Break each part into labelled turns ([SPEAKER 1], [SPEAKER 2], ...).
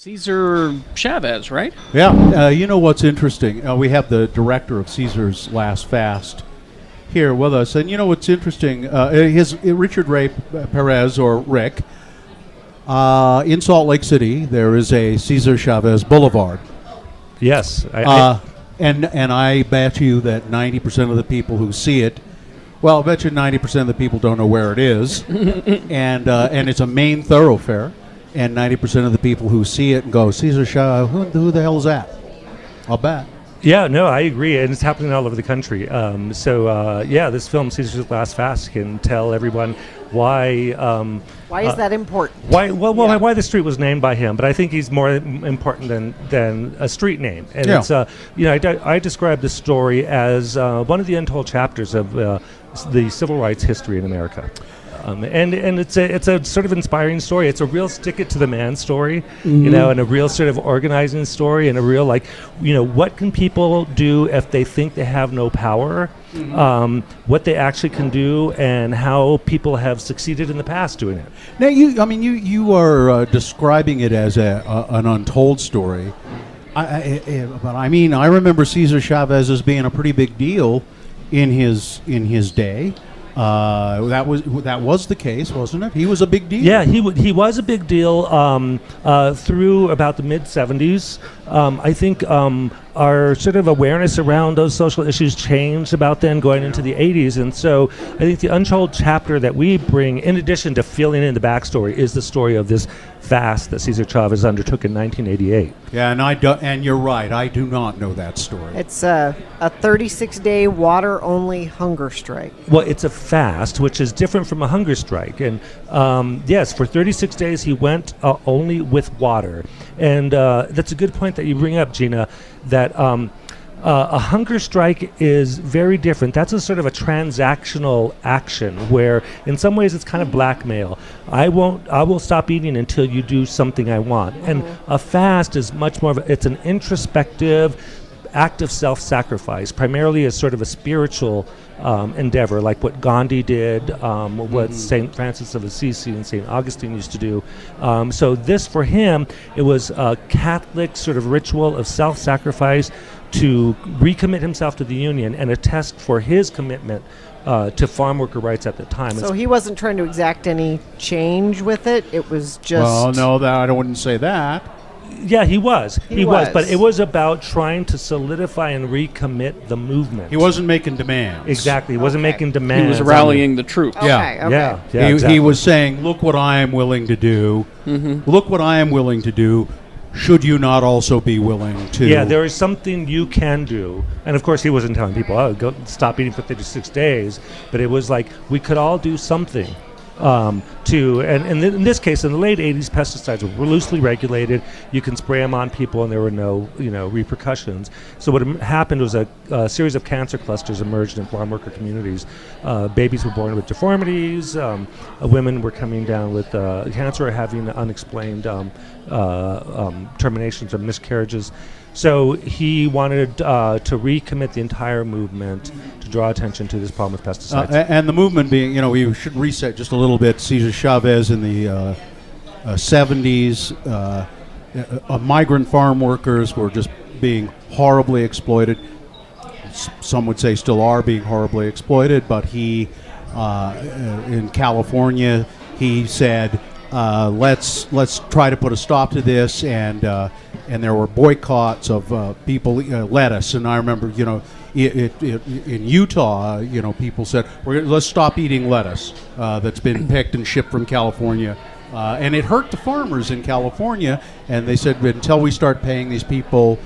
[SPEAKER 1] Cesar Chavez, right?
[SPEAKER 2] Yeah, you know what's interesting? We have the director of Caesar's Last Fast here with us, and you know what's interesting? Richard Ray Perez, or Rick, in Salt Lake City, there is a Cesar Chavez Boulevard.
[SPEAKER 3] Yes,
[SPEAKER 2] and I bet you that 90% of the people who see it, well, I bet you 90% of the people don't know where it is, and it's a main thoroughfare. And 90% of the people who see it and go, Cesar Chavez, who the hell is that? I'll bet.
[SPEAKER 3] Yeah, no, I agree, and it's happening all over the country. This film, Caesar's Last Fast, can tell everyone why.
[SPEAKER 4] Why is that important?
[SPEAKER 3] Why the street was named by him, but I think he's more important than a street name. And it's I describe this story as one of the untold chapters of the civil rights history in America. And it's a sort of inspiring story. It's a real stick it to the man story, and a real sort of organizing story, and a real what can people do if they think they have no power, what they actually can do, and how people have succeeded in the past doing it.
[SPEAKER 2] Now, you are describing it as an untold story, but I remember Cesar Chavez as being a pretty big deal in his day. That was the case, wasn't it? He was a big deal.
[SPEAKER 3] Yeah, he was a big deal through about the mid-'70s. I think our sort of awareness around those social issues changed about then going into the 80s. And so I think the untold chapter that we bring, in addition to filling in the backstory, is the story of this fast that Cesar Chavez undertook in 1988.
[SPEAKER 2] Yeah, and you're right. I do not know that story.
[SPEAKER 4] It's a 36-day water-only hunger strike.
[SPEAKER 3] Well, it's a fast, which is different from a hunger strike. And yes, for 36 days he went only with water. And that's a good point that you bring up, Gina, that a hunger strike is very different. That's a sort of a transactional action where in some ways it's kind of blackmail. I will stop eating until you do something I want. And a fast is much more it's an introspective act of self-sacrifice, primarily as sort of a spiritual endeavor, like what Gandhi did, what St. Francis of Assisi and St. Augustine used to do. So this, for him, it was a Catholic sort of ritual of self-sacrifice to recommit himself to the Union and attest for his commitment to farm worker rights at the time.
[SPEAKER 4] So he wasn't trying to exact any change with it? It was just...
[SPEAKER 2] Well, no, I wouldn't say that.
[SPEAKER 3] Yeah, he was. He was. But it was about trying to solidify and recommit the movement.
[SPEAKER 2] He wasn't making demands.
[SPEAKER 3] Exactly. He wasn't making demands.
[SPEAKER 1] He was rallying the troops.
[SPEAKER 4] Okay.
[SPEAKER 3] Exactly.
[SPEAKER 2] He was saying, look what I am willing to do. Look what I am willing to do. Should you not also be willing to?
[SPEAKER 3] Yeah, there is something you can do. And of course, he wasn't telling people, go stop eating for 36 days. But it was like, we could all do something. In this case, in the late 80s, pesticides were loosely regulated. You can spray them on people, and there were no, repercussions. So what happened was a series of cancer clusters emerged in farm worker communities. Babies were born with deformities. Women were coming down with cancer or having unexplained terminations or miscarriages. So he wanted to recommit the entire movement to draw attention to this problem with pesticides.
[SPEAKER 2] And the movement being, we should reset just a little bit. Cesar Chavez in the 70s, migrant farm workers were just being horribly exploited. Some would say still are being horribly exploited, but he, in California, he said, let's try to put a stop to this, and there were boycotts of people lettuce, and I remember in Utah, people said let's stop eating lettuce that's been picked and shipped from California, and it hurt the farmers in California, and they said until we start paying these people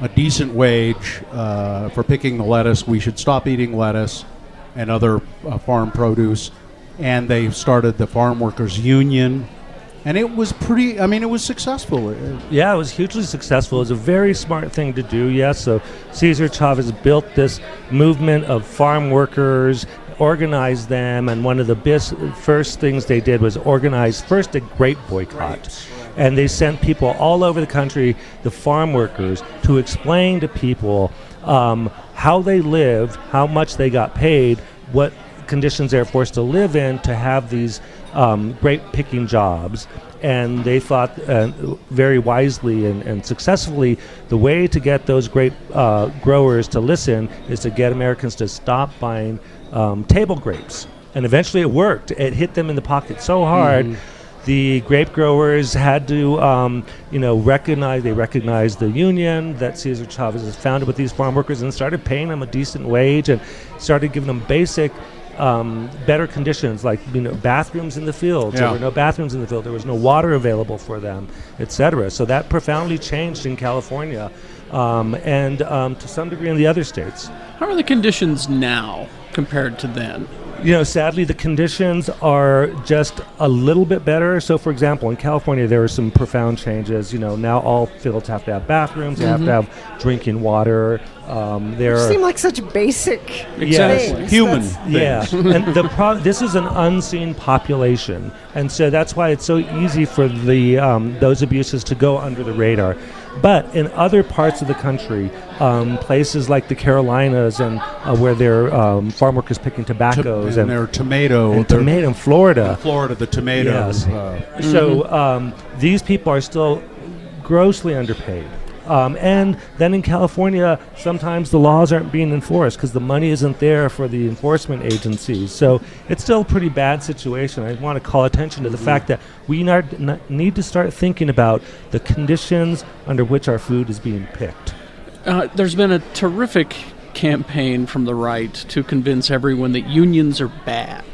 [SPEAKER 2] a decent wage for picking the lettuce, we should stop eating lettuce and other farm produce. And they started the Farm Workers Union, and it was it was successful.
[SPEAKER 3] Yeah, it was hugely successful. It was a very smart thing to do, yes. So Cesar Chavez built this movement of farm workers, organized them, and one of the first things they did was organize first a grape boycott. Right. And they sent people all over the country, the farm workers, to explain to people how they lived, how much they got paid, what conditions they're forced to live in to have these grape picking jobs. And they thought very wisely and successfully the way to get those grape growers to listen is to get Americans to stop buying table grapes. And eventually it worked. It hit them in the pocket so hard. The grape growers had to, recognize the union that Cesar Chavez has founded with these farm workers and started paying them a decent wage and started giving them basic better conditions, like bathrooms in the fields. There were no bathrooms in the field. There was no water available for them, etc. So that profoundly changed in California, and to some degree in the other states.
[SPEAKER 1] How are the conditions now compared to then?
[SPEAKER 3] Sadly, the conditions are just a little bit better. So, for example, in California, there are some profound changes. Now all fields have to have bathrooms. They have to have drinking water.
[SPEAKER 4] Which seem like such basic things.
[SPEAKER 2] Human
[SPEAKER 3] things. And this is an unseen population, and so that's why it's so easy for the those abuses to go under the radar. But in other parts of the country, places like the Carolinas and where they're farm workers picking tobaccos
[SPEAKER 2] and their tomato.
[SPEAKER 3] In Florida.
[SPEAKER 2] In Florida, the tomatoes.
[SPEAKER 3] Yes. So these people are still grossly underpaid. And then in California, sometimes the laws aren't being enforced because the money isn't there for the enforcement agencies. So it's still a pretty bad situation. I want to call attention to the fact that we need to start thinking about the conditions under which our food is being picked.
[SPEAKER 1] There's been a terrific campaign from the right to convince everyone that unions are bad.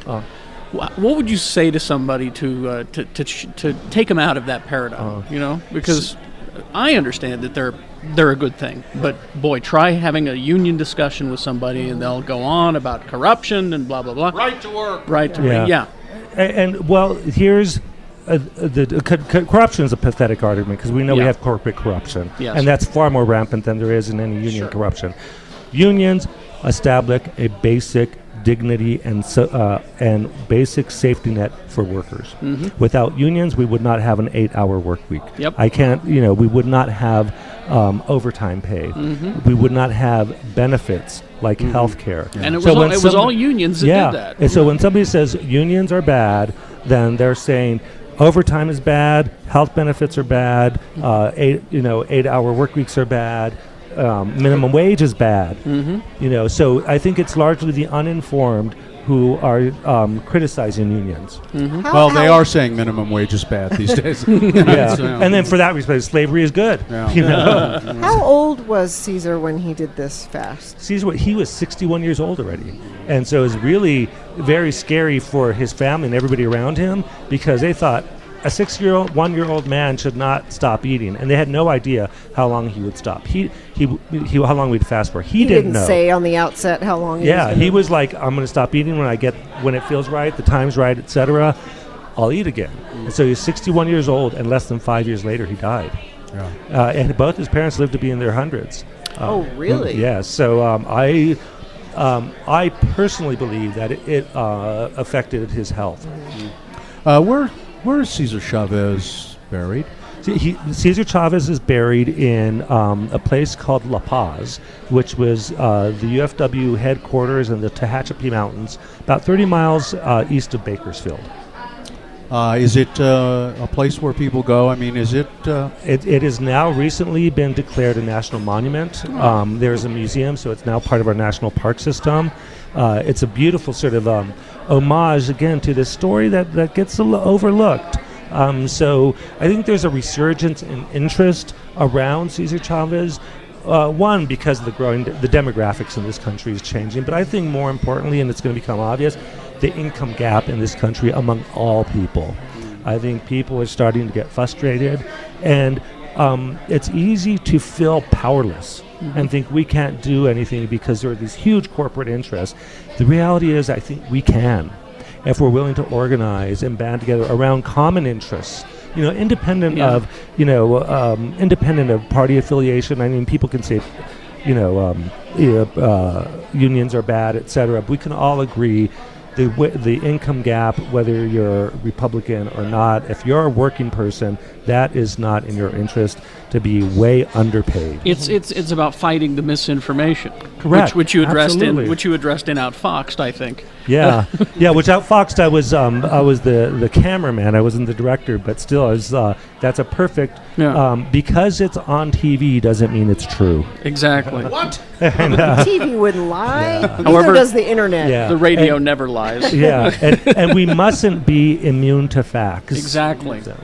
[SPEAKER 1] What would you say to somebody to take them out of that paradigm? Because I understand that they're a good thing, but boy, try having a union discussion with somebody and they'll go on about corruption and blah blah blah.
[SPEAKER 2] Right to work.
[SPEAKER 1] Right to work. Yeah.
[SPEAKER 3] And well, here's corruption is a pathetic argument because we know we have corporate corruption, and that's far more rampant than there is in any union corruption. Unions establish a basic dignity and basic safety net for workers. Without unions, we would not have an 8-hour work week. We would not have overtime pay. We would not have benefits like health care.
[SPEAKER 1] And it was all unions that did that.
[SPEAKER 3] And so when somebody says unions are bad, then they're saying overtime is bad, health benefits are bad, 8-hour work weeks are bad, minimum wage is bad. So I think it's largely the uninformed who are criticizing unions.
[SPEAKER 2] Well, they are saying minimum wage is bad these days.
[SPEAKER 3] And then for that reason, slavery is good.
[SPEAKER 4] How old was Cesar when he did this fast?
[SPEAKER 3] Cesar, he was 61 years old already. And so it was really very scary for his family and everybody around him because they thought, a 1-year-old man should not stop eating, and they had no idea how long he would stop. How long we'd fast for. He didn't know.
[SPEAKER 4] Say on the outset how long.
[SPEAKER 3] He was like, I'm going to stop eating when it feels right, the time's right, etc. I'll eat again. And so he's 61 years old, and less than 5 years later, he died. And both his parents lived to be in their hundreds.
[SPEAKER 4] Oh, really?
[SPEAKER 3] Yeah. So I personally believe that it affected his health.
[SPEAKER 2] Where is Cesar Chavez buried?
[SPEAKER 3] Cesar Chavez is buried in a place called La Paz, which was the UFW headquarters in the Tehachapi Mountains, about 30 miles east of Bakersfield.
[SPEAKER 2] Is it a place where people go? I mean, is it?
[SPEAKER 3] It has now recently been declared a national monument. There's a museum, so it's now part of our national park system. It's a beautiful sort of homage, again, to this story that gets overlooked. So I think there's a resurgence in interest around Cesar Chavez. One, because the demographics in this country is changing, but I think more importantly, and it's going to become obvious, the income gap in this country among all people. I think people are starting to get frustrated, and it's easy to feel powerless and think we can't do anything because there are these huge corporate interests. The reality is, I think we can, if we're willing to organize and band together around common interests. Independent of party affiliation. I mean, people can say, unions are bad, etc. But we can all agree the income gap, whether you're Republican or not, if you're a working person, that is not in your interest to be way underpaid.
[SPEAKER 1] It's about fighting the misinformation.
[SPEAKER 3] Correct.
[SPEAKER 1] Which you addressed
[SPEAKER 3] Absolutely.
[SPEAKER 1] which you addressed in Outfoxed, I think.
[SPEAKER 3] Yeah, yeah. Which Outfoxed, I was the cameraman. I wasn't the director, but still, I was. That's a perfect.
[SPEAKER 1] Yeah.
[SPEAKER 3] Because it's on TV doesn't mean it's true.
[SPEAKER 1] Exactly.
[SPEAKER 2] What?
[SPEAKER 4] TV wouldn't lie. Neither
[SPEAKER 1] However-
[SPEAKER 4] does the internet.
[SPEAKER 3] Yeah.
[SPEAKER 1] The radio
[SPEAKER 3] And-
[SPEAKER 1] never lies.
[SPEAKER 3] Yeah, and we mustn't be immune to facts.
[SPEAKER 1] Exactly.
[SPEAKER 3] So,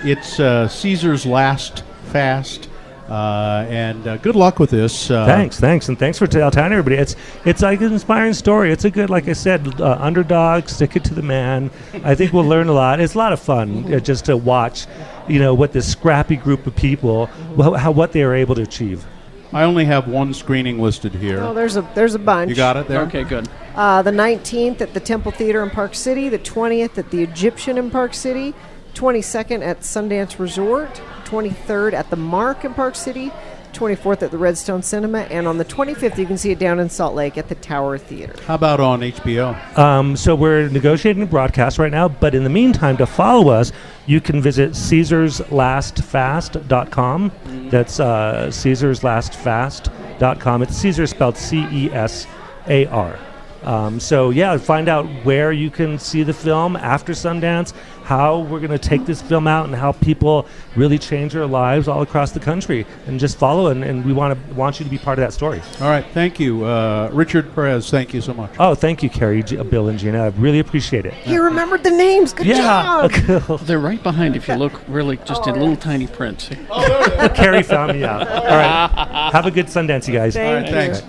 [SPEAKER 2] It's Caesar's last fast, and good luck with this.
[SPEAKER 3] thanks, and thanks for telling everybody. It's like an inspiring story. It's a good, like I said, underdog. Stick it to the man. I think we'll learn a lot. It's a lot of fun just to watch, what this scrappy group of people, what they are able to achieve.
[SPEAKER 2] I only have one screening listed here.
[SPEAKER 4] Oh, there's a bunch.
[SPEAKER 2] You got it there?
[SPEAKER 1] Okay, good.
[SPEAKER 4] The 19th at the Temple Theater in Park City, the 20th at the Egyptian in Park City, 22nd at Sundance Resort, 23rd at the Mark in Park City, 24th at the Redstone Cinema, and on the 25th you can see it down in Salt Lake at the Tower Theater.
[SPEAKER 2] How about on HBO?
[SPEAKER 3] So we're negotiating a broadcast right now, but in the meantime, to follow us, you can visit CaesarsLastFast.com. That's CaesarsLastFast.com. It's Caesar spelled Cesar. So yeah, find out where you can see the film after Sundance, how we're going to take this film out, and how people really change their lives all across the country. And just follow, and we want you to be part of that story.
[SPEAKER 2] All right, thank you. Richard Perez, thank you so much.
[SPEAKER 3] Oh, thank you, Kerry, Bill, and Gina. I really appreciate it.
[SPEAKER 4] He remembered the names. Good job.
[SPEAKER 1] They're right behind if you look really just in little tiny print.
[SPEAKER 3] Kerry found me out. All right. Have a good Sundance, you guys.
[SPEAKER 4] Thank you.
[SPEAKER 2] Thanks.